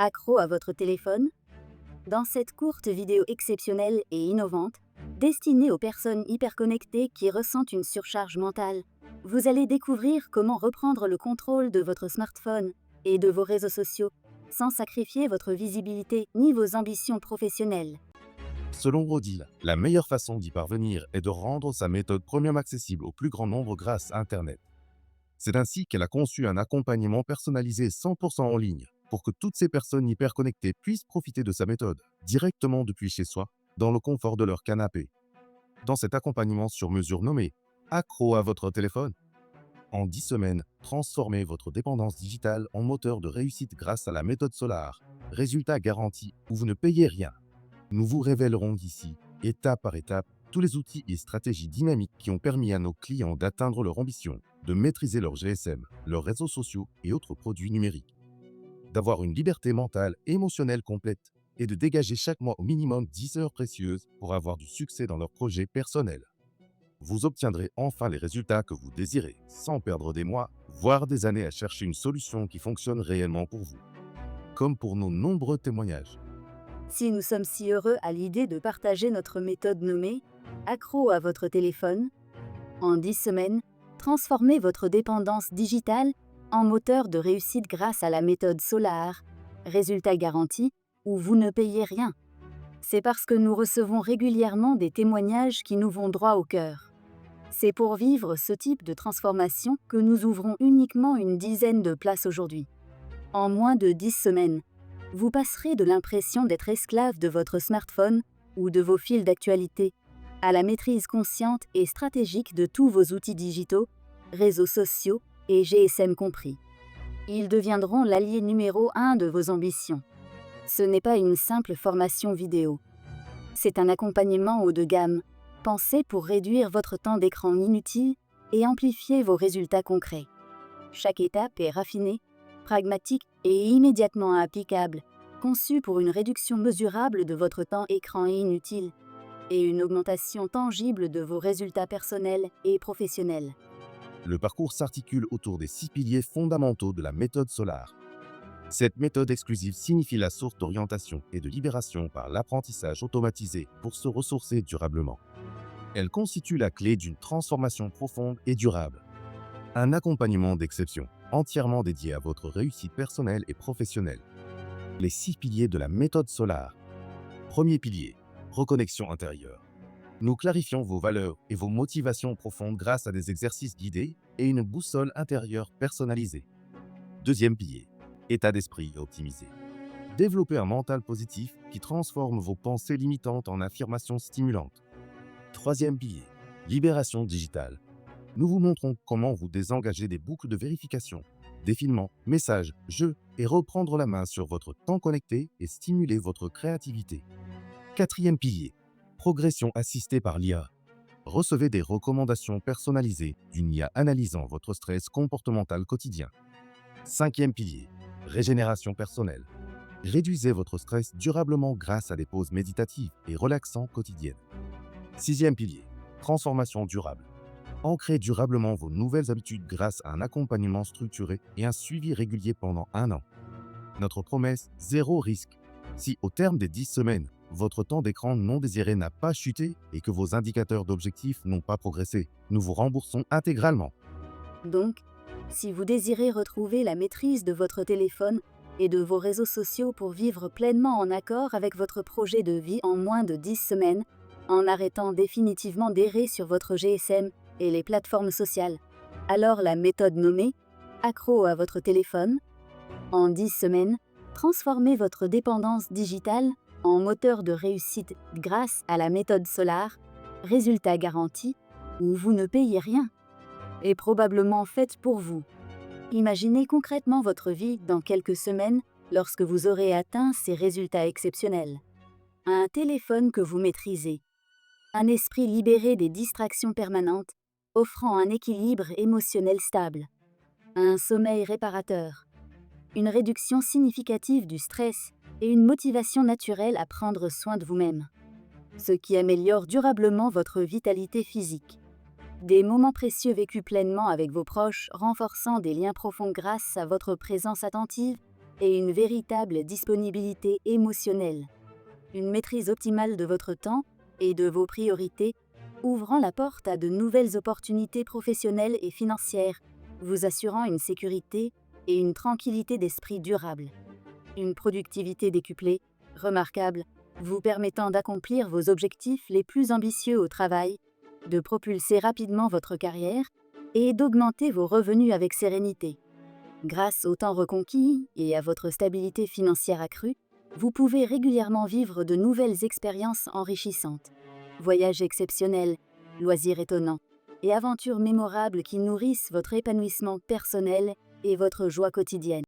Accro à votre téléphone? Dans cette courte vidéo exceptionnelle et innovante, destinée aux personnes hyperconnectées qui ressentent une surcharge mentale, vous allez découvrir comment reprendre le contrôle de votre smartphone et de vos réseaux sociaux, sans sacrifier votre visibilité ni vos ambitions professionnelles. Selon Rodil, la meilleure façon d'y parvenir est de rendre sa méthode premium accessible au plus grand nombre grâce à Internet. C'est ainsi qu'elle a conçu un accompagnement personnalisé 100% en ligne pour que toutes ces personnes hyperconnectées puissent profiter de sa méthode directement depuis chez soi, dans le confort de leur canapé. Dans cet accompagnement sur mesure nommé Accro à votre téléphone, en 10 semaines, transformez votre dépendance digitale en moteur de réussite grâce à la méthode Solar. Résultat garanti où vous ne payez rien. Nous vous révélerons ici, étape par étape, tous les outils et stratégies dynamiques qui ont permis à nos clients d'atteindre leur ambition, de maîtriser leur GSM, leurs réseaux sociaux et autres produits numériques, d'avoir une liberté mentale et émotionnelle complète et de dégager chaque mois au minimum 10 heures précieuses pour avoir du succès dans leurs projets personnels. Vous obtiendrez enfin les résultats que vous désirez, sans perdre des mois, voire des années à chercher une solution qui fonctionne réellement pour vous. Comme pour nos nombreux témoignages. Si nous sommes si heureux à l'idée de partager notre méthode nommée Accro à votre téléphone, en 10 semaines, transformez votre dépendance digitale en moteur de réussite grâce à la méthode Solar, résultat garanti, où vous ne payez rien. C'est parce que nous recevons régulièrement des témoignages qui nous vont droit au cœur. C'est pour vivre ce type de transformation que nous ouvrons uniquement une dizaine de places aujourd'hui. En moins de 10 semaines, vous passerez de l'impression d'être esclave de votre smartphone ou de vos fils d'actualité à la maîtrise consciente et stratégique de tous vos outils digitaux, réseaux sociaux et GSM compris. Ils deviendront l'allié numéro 1 de vos ambitions. Ce n'est pas une simple formation vidéo. C'est un accompagnement haut de gamme, pensé pour réduire votre temps d'écran inutile et amplifier vos résultats concrets. Chaque étape est raffinée, pragmatique et immédiatement applicable, conçu pour une réduction mesurable de votre temps écran inutile et une augmentation tangible de vos résultats personnels et professionnels. Le parcours s'articule autour des 6 piliers fondamentaux de la méthode Solar. Cette méthode exclusive signifie la source d'orientation et de libération par l'apprentissage automatisé pour se ressourcer durablement. Elle constitue la clé d'une transformation profonde et durable. Un accompagnement d'exception, entièrement dédié à votre réussite personnelle et professionnelle. Les 6 piliers de la méthode Solar. Premier pilier, reconnexion intérieure. Nous clarifions vos valeurs et vos motivations profondes grâce à des exercices guidés et une boussole intérieure personnalisée. Deuxième pilier, état d'esprit optimisé. Développez un mental positif qui transforme vos pensées limitantes en affirmations stimulantes. Troisième pilier, libération digitale. Nous vous montrons comment vous désengager des boucles de vérification, défilements, messages, jeux et reprendre la main sur votre temps connecté et stimuler votre créativité. Quatrième pilier, progression assistée par l'IA. Recevez des recommandations personnalisées d'une IA analysant votre stress comportemental quotidien. Cinquième pilier, régénération personnelle. Réduisez votre stress durablement grâce à des pauses méditatives et relaxantes quotidiennes. Sixième pilier, transformation durable. Ancrez durablement vos nouvelles habitudes grâce à un accompagnement structuré et un suivi régulier pendant 1 an. Notre promesse, zéro risque. Si au terme des 10 semaines, votre temps d'écran non désiré n'a pas chuté et que vos indicateurs d'objectifs n'ont pas progressé, nous vous remboursons intégralement. Donc, si vous désirez retrouver la maîtrise de votre téléphone et de vos réseaux sociaux pour vivre pleinement en accord avec votre projet de vie en moins de 10 semaines, en arrêtant définitivement d'errer sur votre GSM et les plateformes sociales, alors la méthode nommée Accro à votre téléphone, en 10 semaines, transformez votre dépendance digitale en moteur de réussite grâce à la méthode Solar, résultat garanti, où vous ne payez rien, est probablement faite pour vous. Imaginez concrètement votre vie dans quelques semaines lorsque vous aurez atteint ces résultats exceptionnels. Un téléphone que vous maîtrisez, un esprit libéré des distractions permanentes, offrant un équilibre émotionnel stable, un sommeil réparateur, une réduction significative du stress et une motivation naturelle à prendre soin de vous-même, ce qui améliore durablement votre vitalité physique. Des moments précieux vécus pleinement avec vos proches, renforçant des liens profonds grâce à votre présence attentive et une véritable disponibilité émotionnelle. Une maîtrise optimale de votre temps et de vos priorités, ouvrant la porte à de nouvelles opportunités professionnelles et financières, vous assurant une sécurité et une tranquillité d'esprit durable. Une productivité décuplée, remarquable, vous permettant d'accomplir vos objectifs les plus ambitieux au travail, de propulser rapidement votre carrière et d'augmenter vos revenus avec sérénité. Grâce au temps reconquis et à votre stabilité financière accrue, vous pouvez régulièrement vivre de nouvelles expériences enrichissantes. Voyages exceptionnels, loisirs étonnants et aventures mémorables qui nourrissent votre épanouissement personnel et votre joie quotidienne.